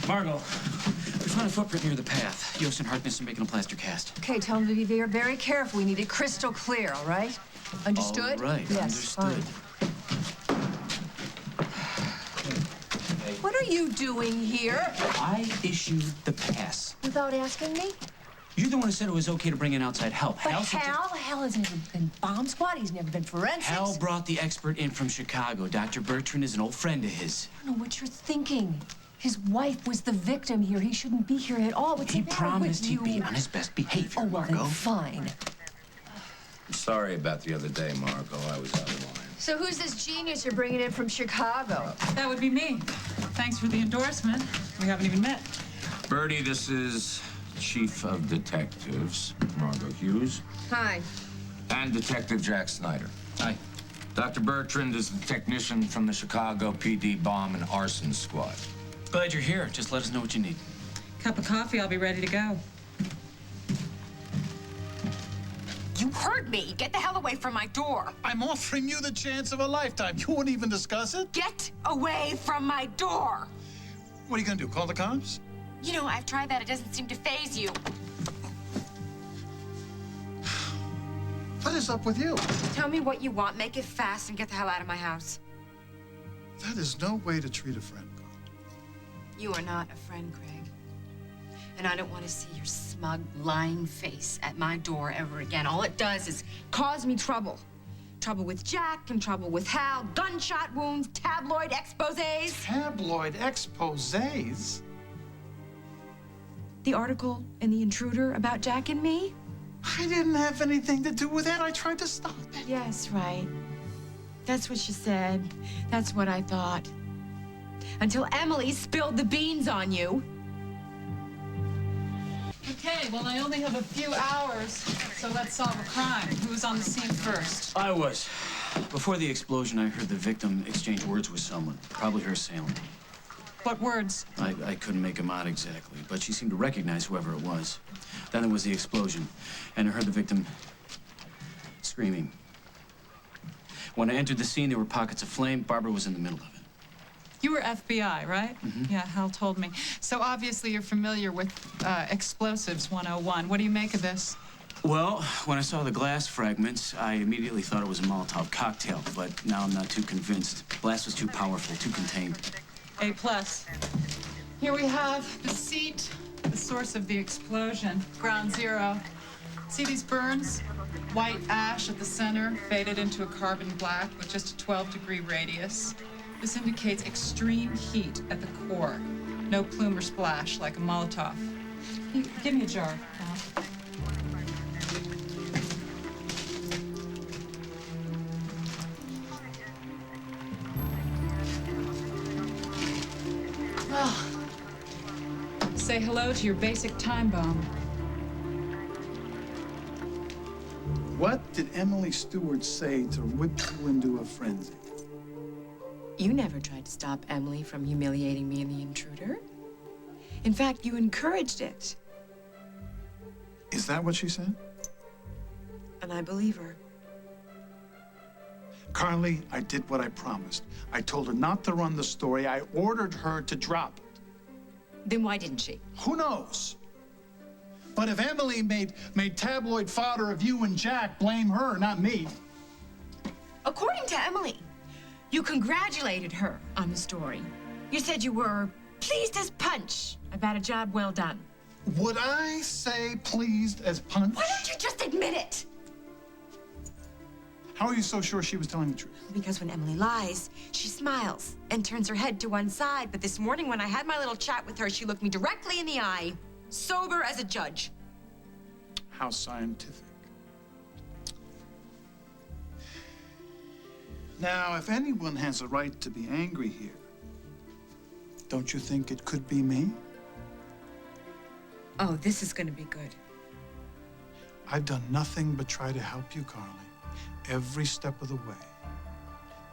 Margo, we found a footprint near the path. Yost and Harkness are making a plaster cast. Okay, tell him to be very, very careful. We need it crystal clear, all right? Understood? All right, yes, understood. Fine. What are you doing here? I issued the pass. Without asking me? You're the one who said it was okay to bring in outside help. But Hal has never been bomb squad. He's never been forensics. Hal brought the expert in from Chicago. Dr. Bertrand is an old friend of his. I don't know what you're thinking. His wife was the victim here. He shouldn't be here at all. He promised he'd be on his best behavior, Oh, well, Margo. then fine. I'm sorry about the other day, Margo. I was out of line. So who's this genius you're bringing in from Chicago? That would be me. Thanks for the endorsement. We haven't even met. Bertie, this is Chief of Detectives, Margo Hughes. Hi. And Detective Jack Snyder. Hi. Dr. Bertrand is the technician from the Chicago PD Bomb and Arson Squad. Glad you're here. Just let us know what you need. Cup of coffee, I'll be ready to go. You heard me. Get the hell away from my door. I'm offering you the chance of a lifetime. You won't even discuss it? Get away from my door. What are you gonna do, call the cops? You know, I've tried that. It doesn't seem to faze you. What is up with you? Tell me what you want, make it fast, and get the hell out of my house. That is no way to treat a friend. You are not a friend, Craig. And I don't want to see your smug, lying face at my door ever again. All it does is cause me trouble. Trouble with Jack and trouble with Hal, gunshot wounds, tabloid exposés. Tabloid exposés? The article in The Intruder about Jack and me? I didn't have anything to do with that. I tried to stop it. Yes, right. That's what she said. That's what I thought. Until Emily spilled the beans on you. Okay, well, I only have a few hours, so let's solve a crime. Who was on the scene first? I was. Before the explosion, I heard the victim exchange words with someone, probably her assailant. What words? I couldn't make them out exactly, but she seemed to recognize whoever it was. Then there was the explosion, and I heard the victim screaming. When I entered the scene, there were pockets of flame. Barbara was in the middle of it. You were FBI, right? Mm-hmm. Yeah, Hal told me. So obviously you're familiar with Explosives 101. What do you make of this? Well, when I saw the glass fragments, I immediately thought it was a Molotov cocktail, but now I'm not too convinced. The blast was too powerful, too contained. A+. Here we have the seat, the source of the explosion, ground zero. See these burns? White ash at the center, faded into a carbon black with just a 12-degree radius. This indicates extreme heat at the core. No plume or splash like a Molotov. Give me a jar, Al. Well, say hello to your basic time bomb. What did Emily Stewart say to whip you into a frenzy? You never tried to stop Emily from humiliating me in The Intruder. In fact, you encouraged it. Is that what she said? And I believe her. Carly, I did what I promised. I told her not to run the story. I ordered her to drop it. Then why didn't she? Who knows? But if Emily made tabloid fodder of you and Jack, blame her, not me. According to Emily, you congratulated her on the story. You said you were pleased as punch about a job well done. Would I say pleased as punch? Why don't you just admit it? How are you so sure she was telling the truth? Because when Emily lies, she smiles and turns her head to one side. But this morning when I had my little chat with her, she looked me directly in the eye, sober as a judge. How scientific. Now, if anyone has a right to be angry here, don't you think it could be me? Oh, this is going to be good. I've done nothing but try to help you, Carly, every step of the way.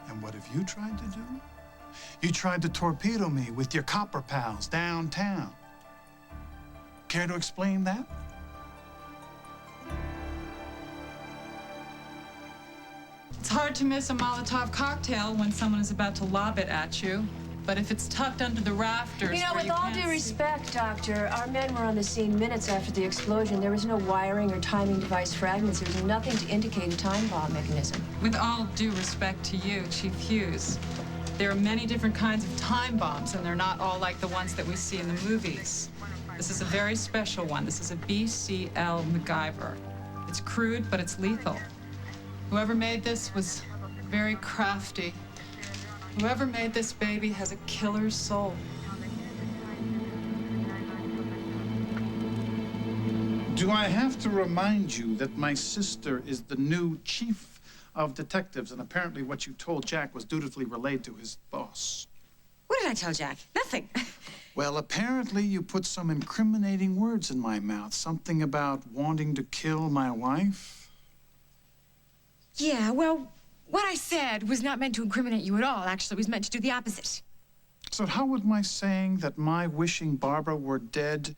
And what have you tried to do? You tried to torpedo me with your copper pals downtown. Care to explain that? It's hard to miss a Molotov cocktail when someone is about to lob it at you. But if it's tucked under the rafters, You know, where with all can't due see- respect, Doctor, our men were on the scene minutes after the explosion. There was no wiring or timing device fragments. There was nothing to indicate a time bomb mechanism. With all due respect to you, Chief Hughes, there are many different kinds of time bombs, and they're not all like the ones that we see in the movies. This is a very special one. This is a BCL MacGyver. It's crude, but it's lethal. Whoever made this was very crafty. Whoever made this baby has a killer's soul. Do I have to remind you that my sister is the new chief of detectives, and apparently what you told Jack was dutifully relayed to his boss? What did I tell Jack? Nothing. Well, apparently you put some incriminating words in my mouth. Something about wanting to kill my wife. Yeah, well, what I said was not meant to incriminate you at all. Actually, it was meant to do the opposite. So how would my saying that my wishing Barbara were dead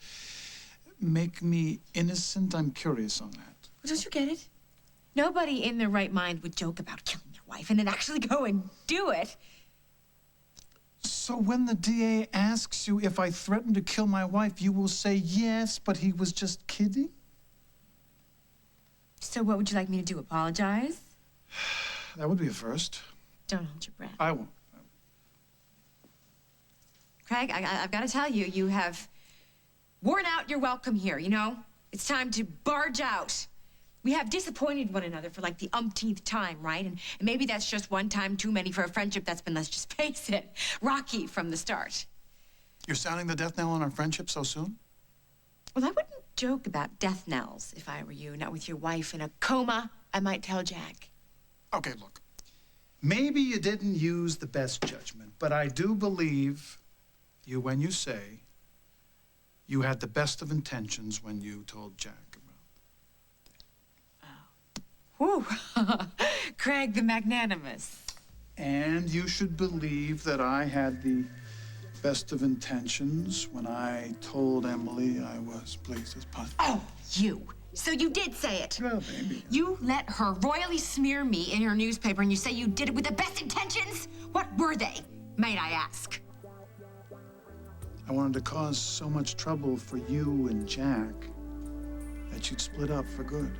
make me innocent? I'm curious on that. Well, don't you get it? Nobody in their right mind would joke about killing their wife and then actually go and do it. So when the DA asks you if I threatened to kill my wife, you will say yes, but he was just kidding? So what would you like me to do, apologize? That would be a first. Don't hold your breath. I won't. Craig, I've got to tell you, you have worn out your welcome here, you know? It's time to barge out. We have disappointed one another for like the umpteenth time, right? And maybe that's just one time too many for a friendship that's been, let's just face it, rocky from the start. You're sounding the death knell on our friendship so soon? Well, I wouldn't joke about death knells if I were you, not with your wife in a coma, I might tell Jack. Okay, look. Maybe you didn't use the best judgment, but I do believe you when you say you had the best of intentions when you told Jack about. Whew. Craig the magnanimous. And you should believe that I had the best of intentions when I told Emily I was pleased as punch. Oh, you. So you did say it. Well, maybe. You let her royally smear me in her newspaper, and you say you did it with the best intentions? What were they, might I ask? I wanted to cause so much trouble for you and Jack that you'd split up for good.